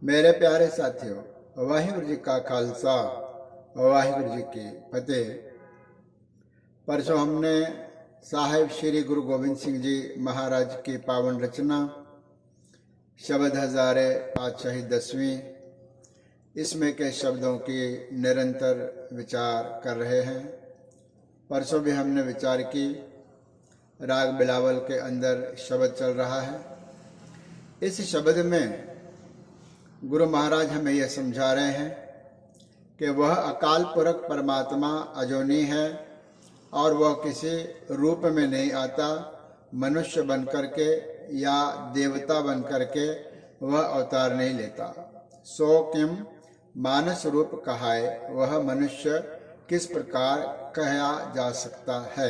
मेरे प्यारे साथियों, वाहिगुरु जी का खालसा, वाहिगुरु जी की फतेह। परसों हमने साहिब श्री गुरु गोविंद सिंह जी महाराज की पावन रचना शब्द हजारे पातशाही 10वीं, इसमें के शब्दों की निरंतर विचार कर रहे हैं। परसों भी हमने विचार की, राग बिलावल के अंदर शब्द चल रहा है। इस शब्द में गुरु महाराज हमें यह समझा रहे हैं कि वह अकाल पुरख परमात्मा अजोनी है और वह किसी रूप में नहीं आता। मनुष्य बन करके या देवता बन करके वह अवतार नहीं लेता। सो किम मानस रूप कहाए, वह मनुष्य किस प्रकार कहा जा सकता है,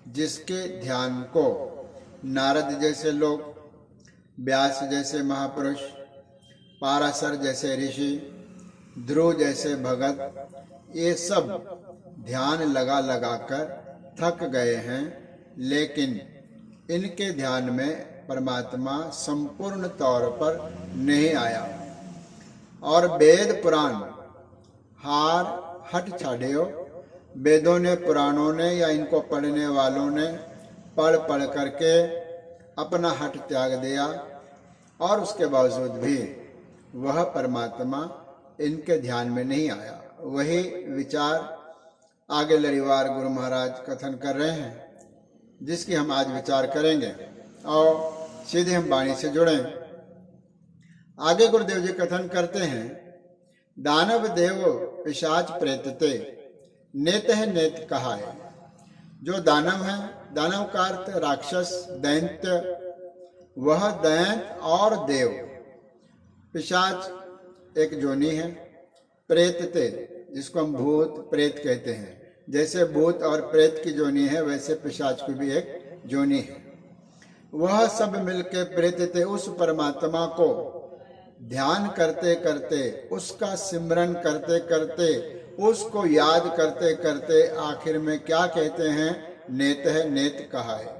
जिसके ध्यान को नारद जैसे लोग, व्यास जैसे महापुरुष, पाराशर जैसे ऋषि, ध्रुव जैसे भगत, ये सब ध्यान लगा लगा कर थक गए हैं, लेकिन इनके ध्यान में परमात्मा संपूर्ण तौर पर नहीं आया। और वेद पुराण हार हट छाड़ियो, वेदों ने, पुराणों ने या इनको पढ़ने वालों ने पढ़ पढ़ करके अपना हट त्याग दिया, और उसके बावजूद भी वह परमात्मा इनके ध्यान में नहीं आया। वही विचार आगे लड़ीवार गुरु महाराज कथन कर रहे हैं, जिसकी हम आज विचार करेंगे और सीधे हम वाणी से जुड़ें। आगे गुरुदेव जी कथन करते हैं, दानव देव पिशाच प्रेतते नेत है नेत कहाए। जो दानव है, दानव का अर्थ राक्षस, दैत्य, वह दैत्य और देव। पिशाच एक जोनी है, प्रेतते जिसको हम भूत प्रेत कहते हैं। जैसे भूत और प्रेत की जोनी है, वैसे पिशाच की भी एक जोनी है। वह सब मिलके प्रेतते उस परमात्मा को ध्यान करते करते, उसका सिमरन करते करते, उसको याद करते करते आखिर में क्या कहते हैं, नेत है नेत कहा है।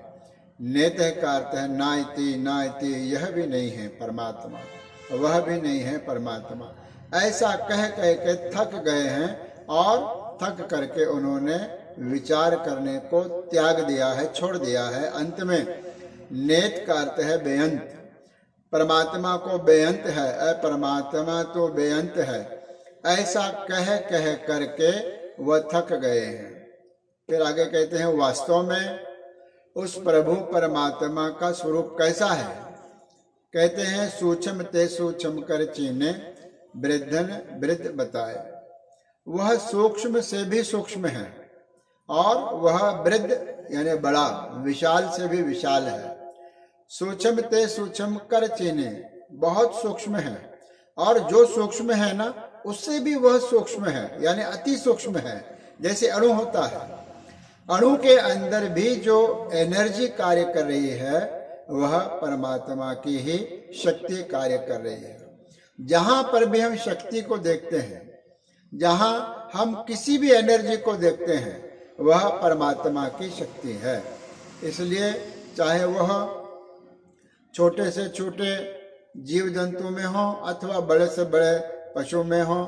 नेत है का अर्थ है नाइति नाइति, यह भी नहीं है परमात्मा, वह भी नहीं है परमात्मा। ऐसा कह कह के थक गए हैं और थक करके उन्होंने विचार करने को त्याग दिया है, छोड़ दिया है। अंत में नेत का अर्थ है बेअंत, परमात्मा को बेअंत है, परमात्मा तो बेअंत है, ऐसा कह कह करके वह थक गए हैं। फिर आगे कहते हैं, वास्तव में उस प्रभु परमात्मा का स्वरूप कैसा है। कहते हैं, सूक्ष्म ते सूक्ष्म कर चीने, वृद्धन वृद्ध बताए। वह सूक्ष्म से भी सूक्ष्म है और वह वृद्ध यानी बड़ा, विशाल से भी विशाल है। सूक्ष्म ते सूक्ष्म कर चीने, बहुत सूक्ष्म है, और जो सूक्ष्म है ना, उससे भी वह सूक्ष्म है, यानी अति सूक्ष्म है। जैसे अणु होता है, अणु के अंदर भी जो एनर्जी कार्य कर रही है, वह परमात्मा की ही शक्ति कार्य कर रही है। जहां पर भी हम शक्ति को देखते हैं, जहां हम किसी भी एनर्जी को देखते हैं, वह परमात्मा की शक्ति है। इसलिए चाहे वह छोटे से छोटे जीव जंतु में हो अथवा बड़े से बड़े पशु में हो,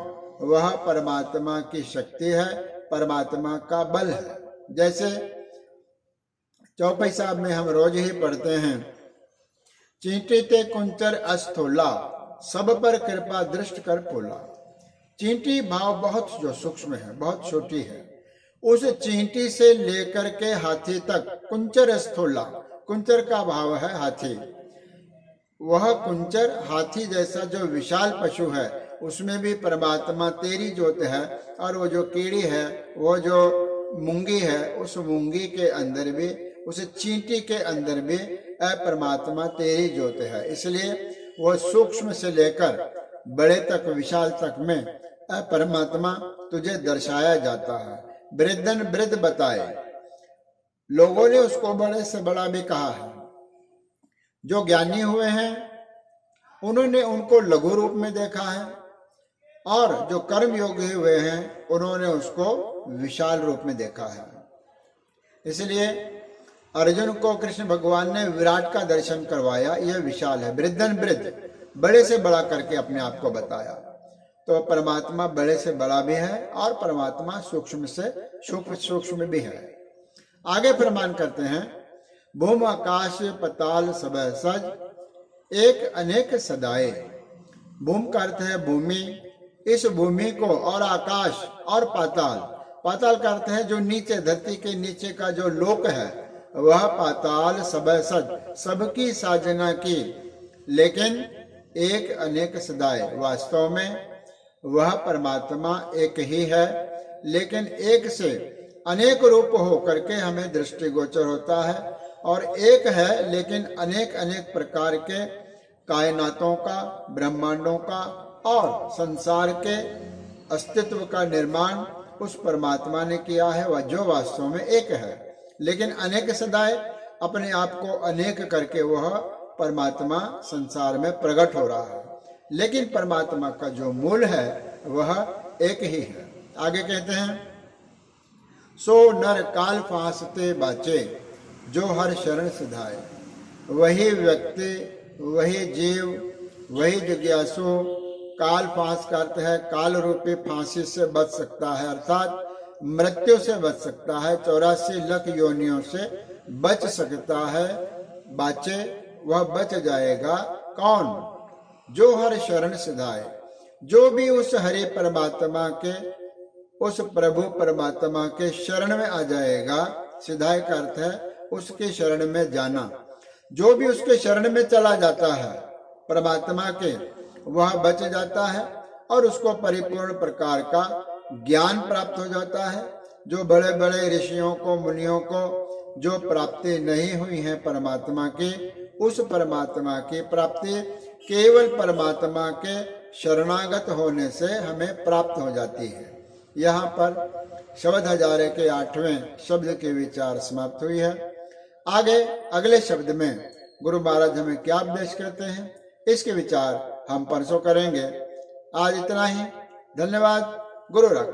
वह परमात्मा की शक्ति है, परमात्मा का बल है। जैसे चौपाई साहब में हम रोज ही पढ़ते हैं, चींटी ते कुंचर अस्थोला, सब पर कृपा दृष्ट कर पोला। चींटी भाव बहुत जो सूक्ष्म है, बहुत छोटी है। उस चींटी से लेकर के हाथी तक, कुंचर स्थूला, कुंचर का भाव है हाथी। वह कुंचर हाथी जैसा जो विशाल पशु है, उसमें भी परमात्मा तेरी ज्योत है। और वो जो कीड़ी है, वो जो मूंगी है, उस मूंगी के अंदर भी, उस चींटी के अंदर भी परमात्मा तेरी ज्योत है। इसलिए वह सूक्ष्म से लेकर बड़े तक, विशाल तक में परमात्मा तुझे दर्शाया जाता है। वृद्धन वृद्ध बताए, लोगों ने उसको बड़े से बड़ा भी कहा है। जो ज्ञानी हुए हैं उन्होंने उनको लघु रूप में देखा है, और जो कर्म योगी हुए हैं उन्होंने उसको विशाल रूप में देखा है। इसलिए अर्जुन को कृष्ण भगवान ने विराट का दर्शन करवाया, यह विशाल है। वृद्धन वृद्ध, बड़े से बड़ा करके अपने आप को बताया। तो परमात्मा बड़े से बड़ा भी है और परमात्मा सूक्ष्म से सूक्ष्म भी है। आगे प्रमाण करते हैं, भूम आकाश पताल सब सज एक अनेक सदाए। भूम का अर्थ है भूमि, इस भूमि को, और आकाश और पाताल, पाताल का अर्थ है जो नीचे, धरती के नीचे का जो लोक है, वह पाताल सब सज, सबकी साजना की, लेकिन एक अनेक सदाए। वास्तव में वह परमात्मा एक ही है, लेकिन एक से अनेक रूप हो करके हमें दृष्टिगोचर होता है, और एक है लेकिन अनेक अनेक प्रकार के कायनातों का, ब्रह्मांडों का और संसार के अस्तित्व का निर्माण उस परमात्मा ने किया है, वह जो वास्तव में एक है, लेकिन अनेक सदाए, अपने आप को अनेक करके वह परमात्मा संसार में प्रकट हो रहा है, लेकिन परमात्मा का जो मूल है वह एक ही है। आगे कहते हैं, सो नर काल फांसते बाचे जो हर शरण सिधाए। वही व्यक्ति, वही जीव, वही जिज्ञासु काल फांस का अर्थ है काल रूपी फांसी से बच सकता है, अर्थात मृत्यु से बच सकता है, 84 लाख योनियों से बच सकता है। बाचे, वह बच जाएगा। कौन? जो हर शरण सिधाए, जो भी उस हरि परमात्मा के, उस प्रभु परमात्मा के शरण में आ जाएगा। सिधाए का अर्थ है उसके शरण में जाना। जो भी उसके शरण में चला जाता है परमात्मा के, वह बच जाता है और उसको परिपूर्ण प्रकार का ज्ञान प्राप्त हो जाता है। जो बड़े बड़े ऋषियों को, मुनियों को जो प्राप्ति नहीं हुई है परमात्मा की, उस परमात्मा की प्राप्ति केवल परमात्मा के शरणागत होने से हमें प्राप्त हो जाती है। यहाँ पर शब्द हजारे के 8वें शब्द के विचार समाप्त हुई है। आगे अगले शब्द में गुरु महाराज हमें क्या उपदेश करते हैं, इसके विचार हम परसों करेंगे। आज इतना ही। धन्यवाद। गुरु रख।